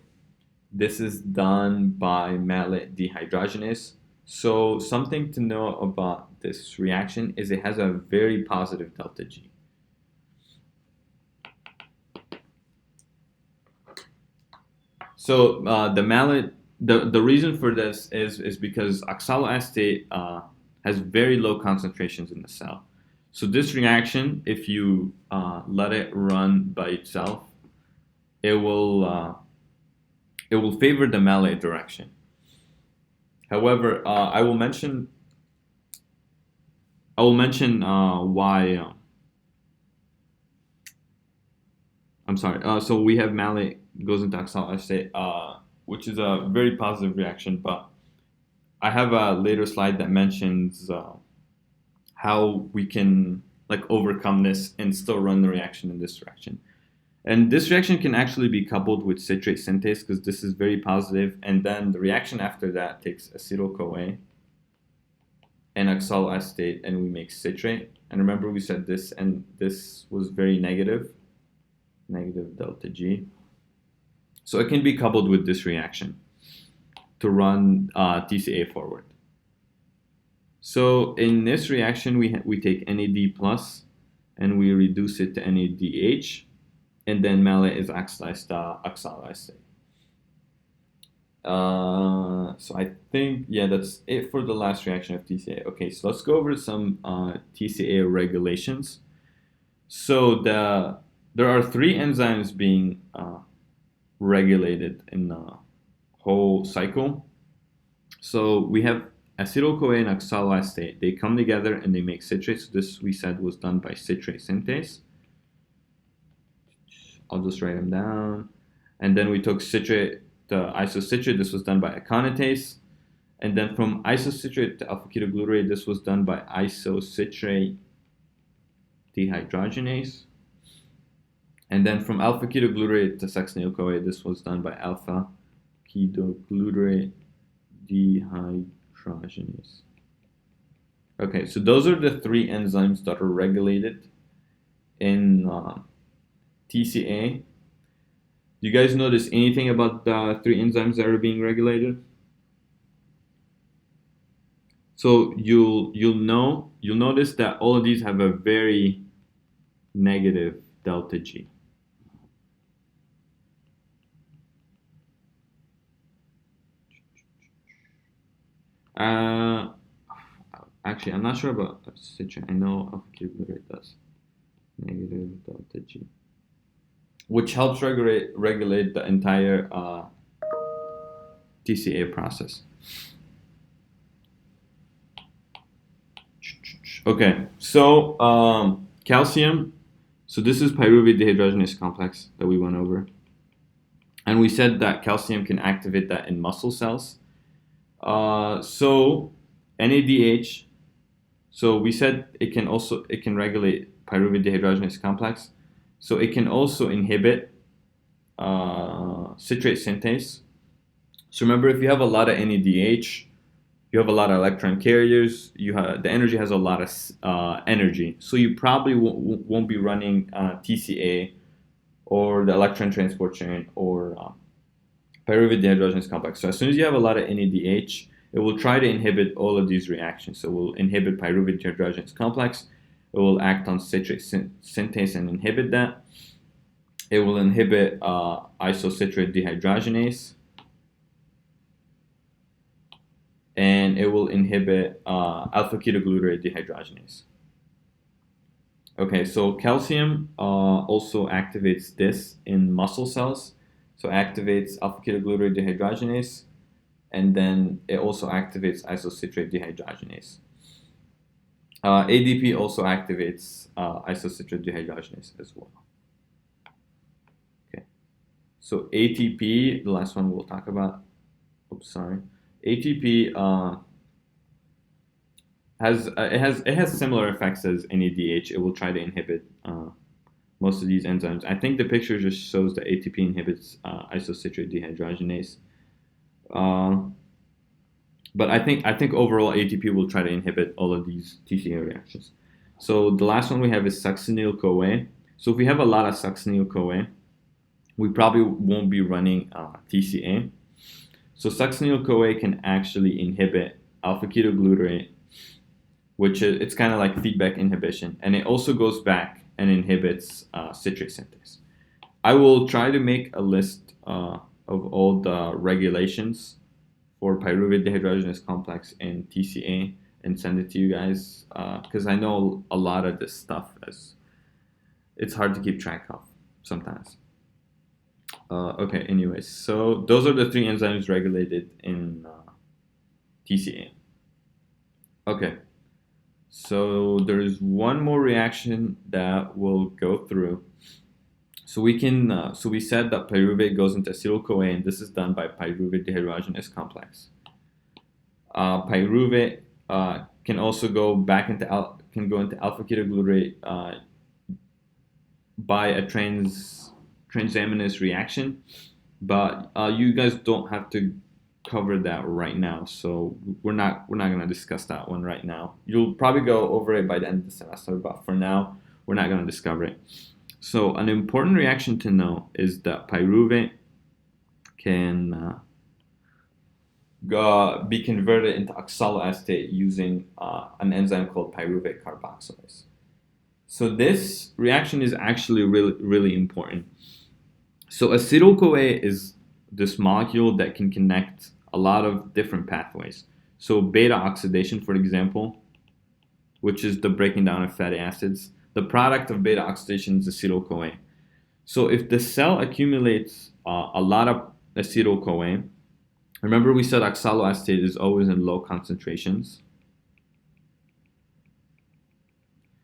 this is done by malate dehydrogenase. So something to know about this reaction is it has a very positive delta G. So the malate, the reason for this is because oxaloacetate has very low concentrations in the cell. So this reaction, if you let it run by itself, it will uh, it will favor the malate direction. However, I will mention why. I'm sorry. So we have malate goes into oxaloacetate, which is a very positive reaction. But I have a later slide that mentions how we can like overcome this and still run the reaction in this direction. And this reaction can actually be coupled with citrate synthase because this is very positive. And then the reaction after that takes acetyl-CoA and oxaloacetate, and we make citrate. And remember, we said this and this was very negative delta G. So it can be coupled with this reaction to run TCA forward. So in this reaction, we take NAD plus and we reduce it to NADH, and then malate is oxidized to oxaloacetate. So I think, yeah, that's it for the last reaction of TCA. Okay, so let's go over some TCA regulations. So there are three enzymes being regulated in the whole cycle. So we have acetyl-CoA and oxaloacetate. They come together and they make citrate. So this we said was done by citrate synthase. I'll just write them down. And then we took citrate to isocitrate. This was done by aconitase. And then from isocitrate to alpha-ketoglutarate, this was done by isocitrate dehydrogenase. And then from alpha-ketoglutarate to succinyl-CoA, this was done by alpha-ketoglutarate dehydrogenase. Okay, so those are the three enzymes that are regulated in TCA. Do you guys notice anything about the three enzymes that are being regulated? So you'll notice that all of these have a very negative delta G. Actually, I'm not sure about citrate. I know alpha-ketoglutarate does negative delta G, which helps regulate the entire TCA process. Okay, so calcium. So this is pyruvate dehydrogenase complex that we went over, and we said that calcium can activate that in muscle cells. So NADH. So we said it can regulate pyruvate dehydrogenase complex. So it can also inhibit citrate synthase. So remember, if you have a lot of NADH, you have a lot of electron carriers. The energy has a lot of energy. So you probably won't be running TCA or the electron transport chain or pyruvate dehydrogenase complex. So as soon as you have a lot of NADH, it will try to inhibit all of these reactions. So it will inhibit pyruvate dehydrogenase complex. It will act on citrate synthase and inhibit that. It will inhibit isocitrate dehydrogenase. And it will inhibit alpha-ketoglutarate dehydrogenase. Okay, so calcium also activates this in muscle cells. So activates alpha-ketoglutarate dehydrogenase, and then it also activates isocitrate dehydrogenase. ADP also activates isocitrate dehydrogenase as well. Okay, so ATP, the last one we'll talk about. Oops, sorry. ATP has similar effects as NADH. It will try to inhibit most of these enzymes. I think the picture just shows that ATP inhibits isocitrate dehydrogenase. But I think overall ATP will try to inhibit all of these TCA reactions. So the last one we have is succinyl-CoA. So if we have a lot of succinyl-CoA, we probably won't be running TCA. So succinyl-CoA can actually inhibit alpha-ketoglutarate, which it's kind of like feedback inhibition, and it also goes back and inhibits citrate synthase. I will try to make a list of all the regulations for pyruvate dehydrogenase complex and TCA and send it to you guys because I know a lot of this stuff is it's hard to keep track of sometimes. Okay, anyways, so those are the three enzymes regulated in TCA. Okay, so there's one more reaction that we'll go through. So we can, so we said that pyruvate goes into acetyl-CoA, and this is done by pyruvate dehydrogenase complex. Pyruvate can also go back into alpha ketoglutarate by a transaminase reaction, but you guys don't have to cover that right now, so we're not going to discuss that one right now. You'll probably go over it by the end of the semester, but for now we're not going to discover it. So an important reaction to know is that pyruvate can be converted into oxaloacetate using an enzyme called pyruvate carboxylase. So this reaction is actually really important. So acetyl-CoA is this molecule that can connect a lot of different pathways. So beta oxidation, for example, which is the breaking down of fatty acids, the product of beta oxidation is acetyl-CoA. So if the cell accumulates a lot of acetyl-CoA, remember we said oxaloacetate is always in low concentrations.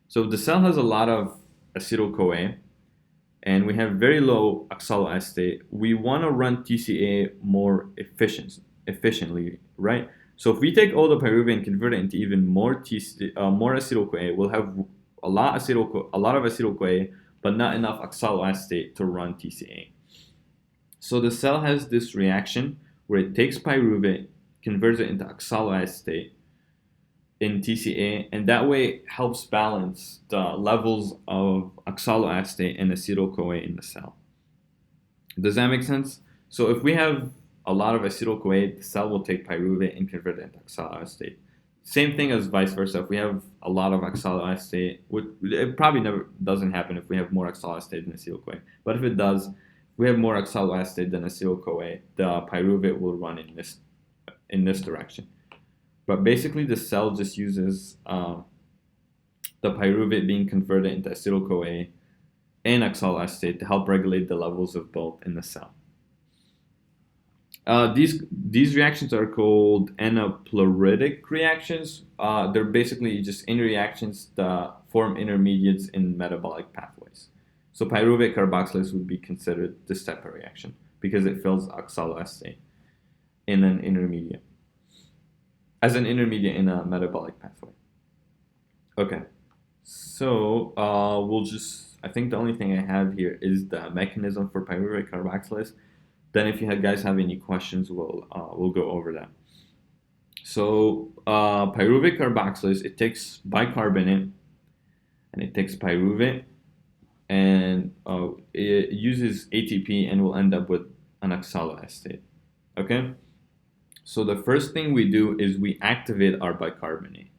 So if the cell has a lot of acetyl-CoA and we have very low oxaloacetate, we want to run TCA more efficiently, right? So if we take all the pyruvate and convert it into even more acetyl-CoA, we'll have a lot of acetyl-CoA, but not enough oxaloacetate to run TCA. So the cell has this reaction where it takes pyruvate, converts it into oxaloacetate in TCA, and that way helps balance the levels of oxaloacetate and acetyl-CoA in the cell. Does that make sense? So if we have a lot of acetyl-CoA, the cell will take pyruvate and convert it into oxaloacetate. Same thing as vice versa. If we have a lot of oxaloacetate, it probably never doesn't happen if we have more oxaloacetate than acetyl-CoA. But if it does, if we have more oxaloacetate than acetyl-CoA, the pyruvate will run in this direction. But basically, the cell just uses the pyruvate being converted into acetyl-CoA and oxaloacetate to help regulate the levels of both in the cell. These reactions are called anapleuritic reactions. They're basically just in reactions that form intermediates in metabolic pathways. So pyruvate carboxylase would be considered this type of reaction because it fills oxaloacetate in an intermediate. As an intermediate in a metabolic pathway. Okay, so I think the only thing I have here is the mechanism for pyruvate carboxylase. Then if you guys have any questions, we'll go over that. So pyruvate carboxylase, it takes bicarbonate and it takes pyruvate and it uses ATP and will end up with an oxaloacetate. Okay? So the first thing we do is we activate our bicarbonate,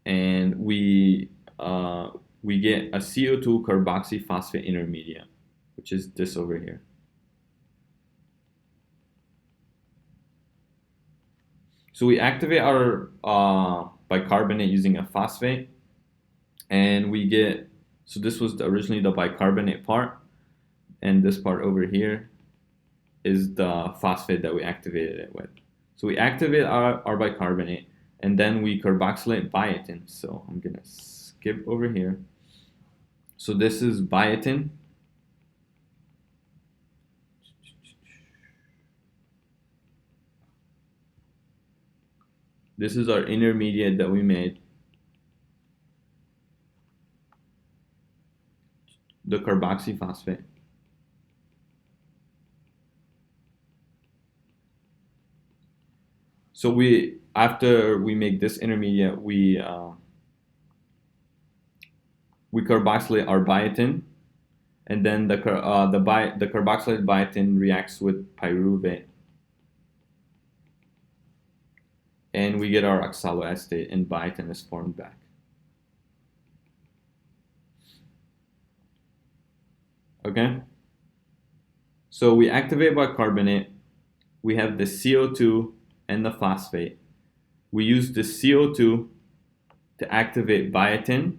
and we get a CO2 carboxyphosphate intermediate, which is this over here. So we activate our bicarbonate using a phosphate, and we get, so this was originally the bicarbonate part, and this part over here is the phosphate that we activated it with. So we activate our bicarbonate, and then we carboxylate biotin. So I'm going to skip over here. So this is biotin. This is our intermediate that we made. The carboxyphosphate. So after we make this intermediate, we carboxylate our biotin, and then the carboxylated biotin reacts with pyruvate, and we get our oxaloacetate, and biotin is formed back. Okay. So we activate bicarbonate. We have the CO2 and the phosphate. We use the CO2 to activate biotin,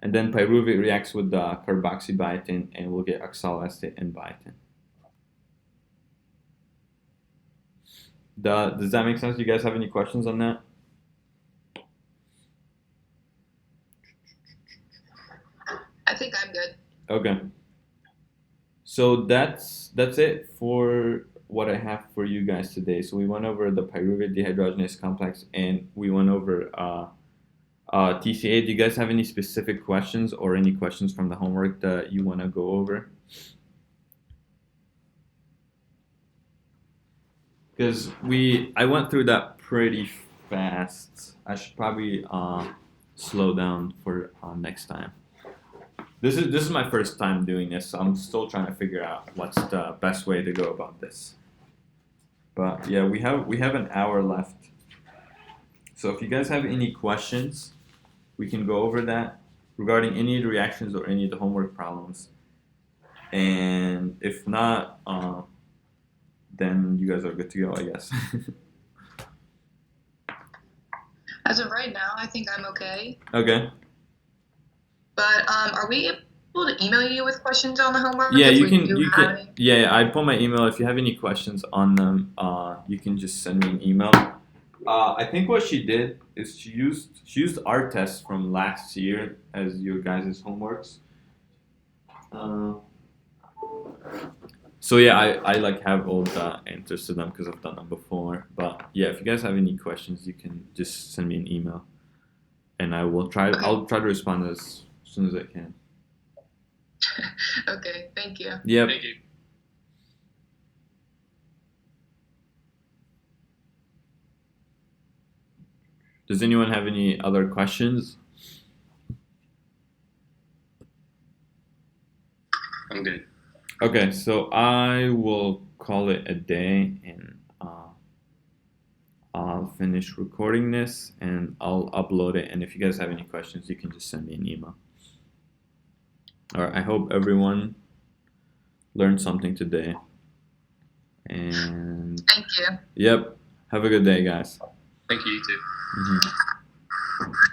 and then pyruvate reacts with the carboxybiotin, and we'll get oxaloacetate and biotin. Does that make sense? Do you guys have any questions on that? I think I'm good. Okay. So that's it for what I have for you guys today. So we went over the pyruvate dehydrogenase complex, and we went over TCA. Do you guys have any specific questions or any questions from the homework that you want to go over? Because I went through that pretty fast. I should probably slow down for next time. This is my first time doing this, so I'm still trying to figure out what's the best way to go about this. But yeah, we have an hour left. So if you guys have any questions, we can go over that regarding any of the reactions or any of the homework problems. And if not, then you guys are good to go, I guess. As of right now, I think I'm okay. Okay. But are we able to email you with questions on the homework? Yeah, if you we can. do You have can. any? Yeah, I put my email. If you have any questions on them, you can just send me an email. I think what she did is she used our test from last year as your guys' homeworks. So yeah, I like have all the answers to them because I've done them before. But yeah, if you guys have any questions, you can just send me an email, and I will try. Okay. I'll try to respond as soon as I can. Okay, thank you. Yep. Thank you. Does anyone have any other questions? I'm good. Okay, so I will call it a day, and I'll finish recording this and I'll upload it. And if you guys have any questions, you can just send me an email. All right, I hope everyone learned something today. And Thank you. yep, have a good day, guys. Thank you, you too. Mhm.